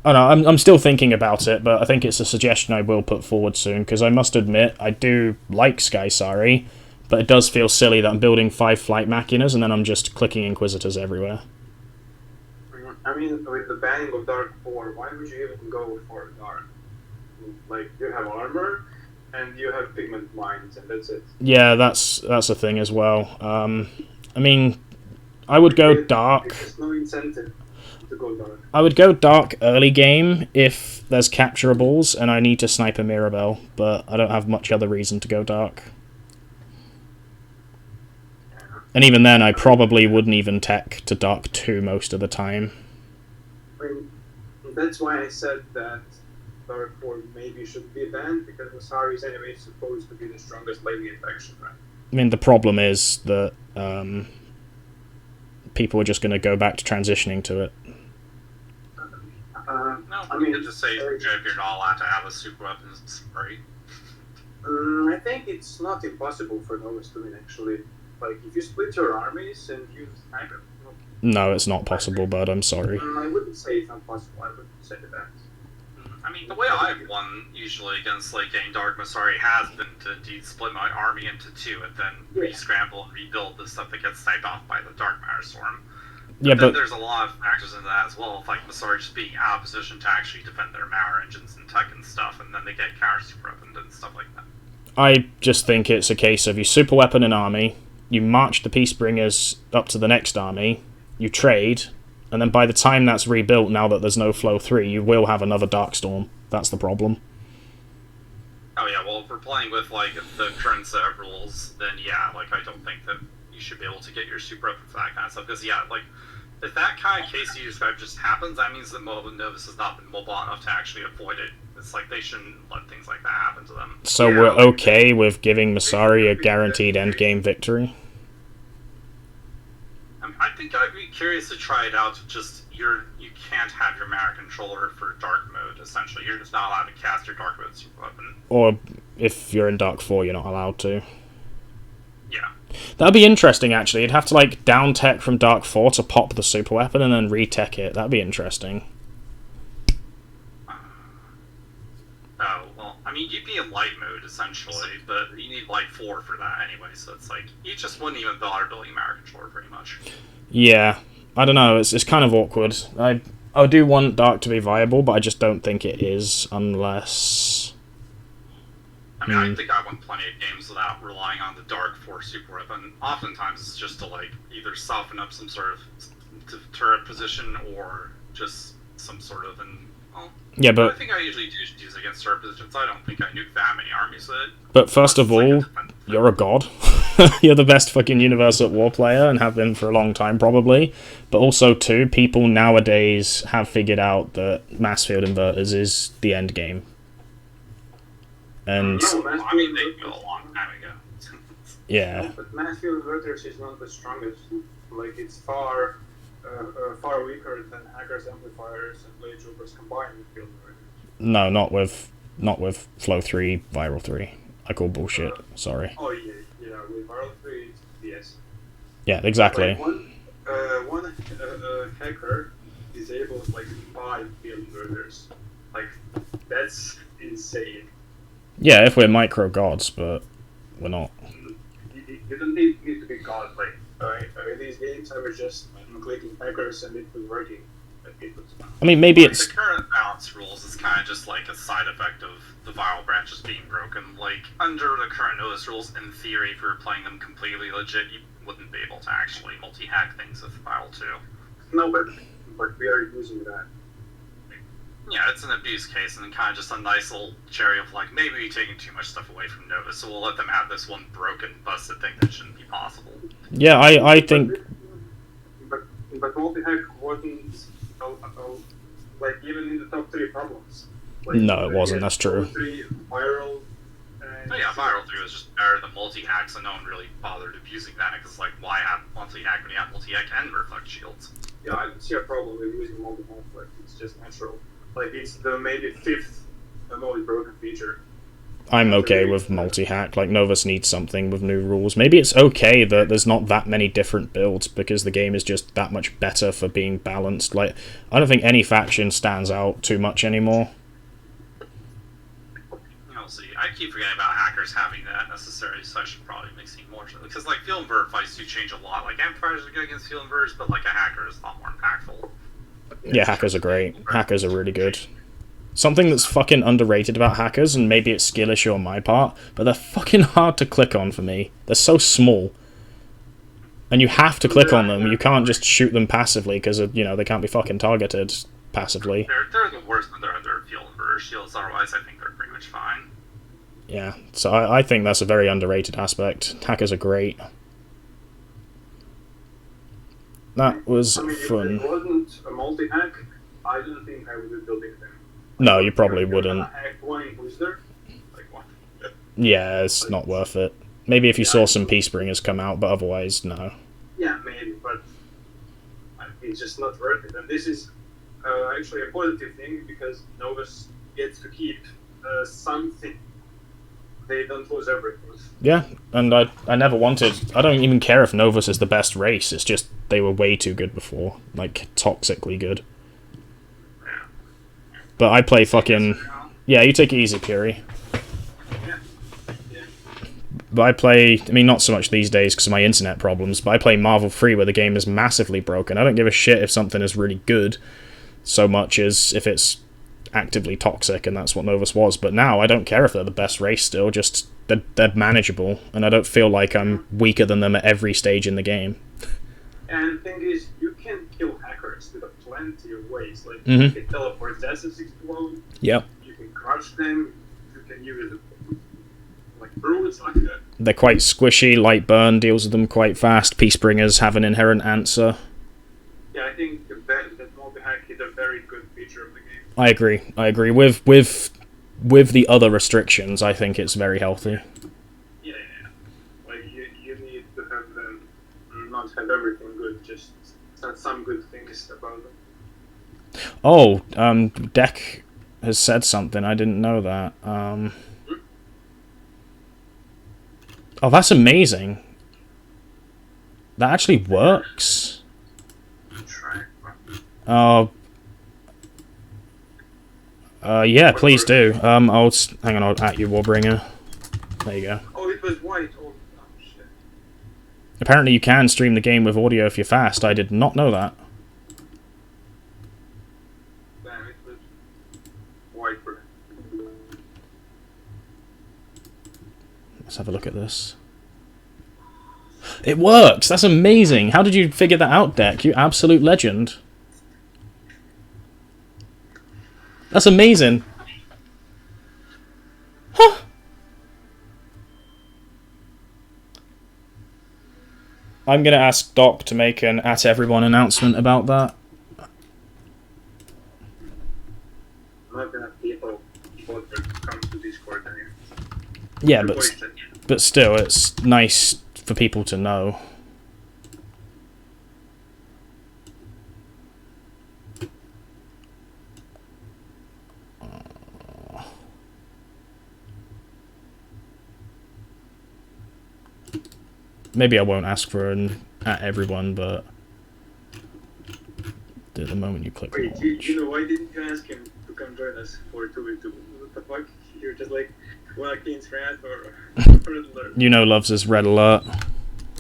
I don't know, I'm still thinking about it, but I think it's a suggestion I will put forward soon, because I must admit, I do like Skysari, but it does feel silly that I'm building 5 Flight Machinas and then I'm just clicking Inquisitors everywhere. I mean, with the banning of Dark 4, why would you even go for Dark? Like, you have armor, and you have pigment mines, and that's it. Yeah, that's a thing as well. I mean, I would go Dark. There's no incentive to go Dark. I would go Dark early game if there's capturables and I need to snipe a Mirabelle, but I don't have much other reason to go Dark. And even then, I probably wouldn't even tech to Dark 2 most of the time. I mean, that's why I said that Dark 4 maybe should be banned, because Masari is anyway supposed to be the strongest lady faction, right? I mean, the problem is that people are just going to go back to transitioning to it. No, I we mean, could just say if you're not allowed to have a super weapon, it's free. I think it's not impossible for Novus to win, actually. Like, if you split your armies and use sniper... No, it's not possible, bud. I'm sorry. I wouldn't say it's not possible. I would say that. I mean, the way I've won usually against like getting Dark Masari has been to indeed split my army into 2 and then re-scramble and rebuild the stuff that gets sniped off by the Dark Matter Storm. Yeah, Then but there's a lot of factors into that as well, like Masari just being out of position to actually defend their Matter engines and tech and stuff, and then they get counter super weaponed and stuff like that. I just think it's a case of you super weapon an army, you march the Peacebringers up to the next army, you trade, and then by the time that's rebuilt, now that there's no Flow 3, you will have another Darkstorm. That's the problem. Oh yeah, well if we're playing with like the current set of rules, then yeah, like I don't think that you should be able to get your super weapon for that kind of stuff, because yeah, like if that kind of case you described just happens, that means that Novus has not been mobile enough to actually avoid it. It's like they shouldn't let things like that happen to them. So Yeah, we're like- okay with giving Masari a guaranteed endgame victory? I think I'd be curious to try it out. Just you can't have your mana controller for dark mode. Essentially, you're just not allowed to cast your dark mode super weapon. Or if you're in Dark 4, you're not allowed to. Yeah. That'd be interesting, actually. You'd have to, like, down tech from Dark 4 to pop the super weapon and then re-tech it. That'd be interesting. Oh, well, I mean, you'd be in light mode, essentially, but you need light 4 for that anyway, so it's like, you just wouldn't even bother building mana controller, pretty much. Yeah. I don't know. It's kind of awkward. I do want Dark to be viable, but I just don't think it is, unless... I mean, I think I won plenty of games without relying on the Dark 4 super weapon. Oftentimes, it's just to, like, either soften up some sort of turret position or just some sort of Yeah, I but think I usually do use against turret positions. I don't think I nuke that many armies with it. first of It's like a all, defense- you're a god. You're the best fucking Universe at War player and have been for a long time, probably. But also, too, people nowadays have figured out that mass field inverters is the end game. And, No, mass I mean, field they go a long time ago. yeah. But mass field inverters is not the strongest. Like, it's far weaker than hackers, amplifiers, and blade troopers combined with field inverters. No, not with Flow 3, Viral 3. I call bullshit. Sorry. Oh yeah, with Viral 3, yes. Yeah, exactly. Like one hacker disables like 5 field inverters. Like, that's insane. Yeah, if we're micro gods, but we're not. You don't need to be godlike. In these games, I was just clicking hackers and it was working. Like, it was, I mean, maybe it's... The current balance rules is kind of just like a side effect of the viral branches being broken. Like, under the current notice rules, in theory, if you were playing them completely legit, you wouldn't be able to actually multi-hack things with viral 2. no, but we are using that. Yeah, it's an abuse case, and kind of just a nice little cherry of like, maybe you're taking too much stuff away from Nova, so we'll let them have this one broken, busted thing that shouldn't be possible. Yeah, I think... But multi-hack wasn't, like, even in the top 3 problems. Like, No, it wasn't, that's true. Top 3 viral... Oh yeah, viral 3 was just better than multi-hack, so no one really bothered abusing that, because like, why have multi-hack when you have multi-hack and reflect shields? Yeah, I don't see a problem with using multi-hack, like, it's just natural. Like, it's the maybe 5th most broken feature. I'm okay with multi-hack. Like, Novus needs something with new rules. Maybe it's okay that there's not that many different builds, because the game is just that much better for being balanced. Like, I don't think any faction stands out too much anymore. You'll see. I keep forgetting about hackers having that necessary, so I should probably make some more. Because, like, field invert fights do change a lot. Like, amplifiers are good against field inverters, but, like, a hacker is a lot more impactful. Yeah, hackers are great. Hackers are really good. Something that's fucking underrated about hackers, and maybe it's skill issue on my part, but they're fucking hard to click on for me. They're so small. And you have to click on them. You can't just shoot them passively, because, you know, they can't be fucking targeted passively. They're the worst when they're under field inverter shields, otherwise I think they're pretty much fine. Yeah, so I think that's a very underrated aspect. Hackers are great. That was fun. If it wasn't a multi-hack, I don't think I would be building them. No, you probably wouldn't. Hack one booster? Like what? Yeah, it's not worth it. Maybe if you saw some Peacebringers come out, but otherwise, no. Yeah, maybe, but it's just not worth it. And this is actually a positive thing, because Novus gets to keep something. They don't lose everything. Yeah, and I never wanted... I don't even care if Novus is the best race, it's just they were way too good before. Like, toxically good. But I play fucking... Yeah, you take it easy, Fury. But I play... I mean, not so much these days because of my internet problems, but I play Marvel 3 where the game is massively broken. I don't give a shit if something is really good so much as if it's actively toxic, and that's what Novus was. But now, I don't care if they're the best race still, just they're manageable, and I don't feel like I'm weaker than them at every stage in the game. And the thing is, you can kill hackers with plenty of ways. Like, Mhm. you can teleport their assets explode, Yep. you can crush them, you can use like brutes like that. They're quite squishy, light burn deals with them quite fast, Peacebringers have an inherent answer. Yeah, I think that multi-hack is a very good feature of the game. I agree. With the other restrictions, I think it's very healthy. Yeah. Like, you need to have them, not have everything good, just some good things about them. Oh, Deck has said something, I didn't know that. Oh, that's amazing. That actually works. Try. Oh. Yeah, please do. Hang on, I'll at you, Warbringer. There you go. Oh, it was white. Oh shit. Apparently you can stream the game with audio if you're fast. I did not know that. Damn, it was white. Let's have a look at this. It works! That's amazing! How did you figure that out, Deck? You absolute legend. That's amazing! Huh! I'm gonna ask Doc to make an at everyone announcement about that. Not enough people bother to come to Discord anymore. Yeah, but still, it's nice for people to know. Maybe I won't ask for an at everyone, but at the moment you click Wait, launch. you know, why didn't you ask him to come join us for 2v2? What the fuck? You're just like, well, King's Rat or Red Alert. You know loves his red alert.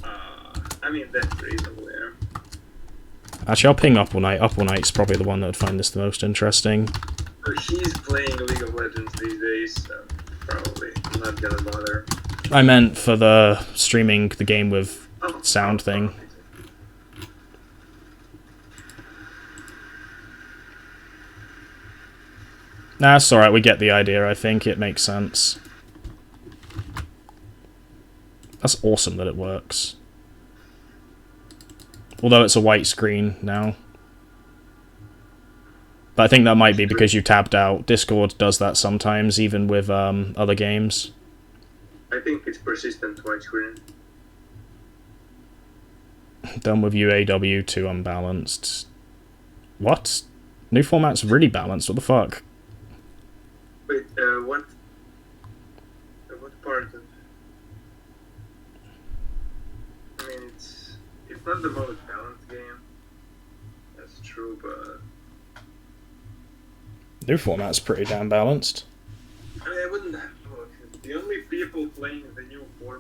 I mean, that's reasonable, yeah. Actually, I'll ping Up All Night. Up All Night's probably the one that would find this the most interesting. He's playing League of Legends these days, so probably I'm not gonna bother. I meant for the streaming the game with sound thing. Nah, it's alright, we get the idea, I think. It makes sense. That's awesome that it works. Although it's a white screen now. But I think that might be because you tabbed out. Discord does that sometimes, even with other games. I think it's persistent widescreen. Done with UAW, too unbalanced. What? New format's really balanced, what the fuck? Wait, what part of... I mean, it's not the most balanced game. That's true, but... New format's pretty damn balanced. I mean, I wouldn't... Look, the only people playing the new format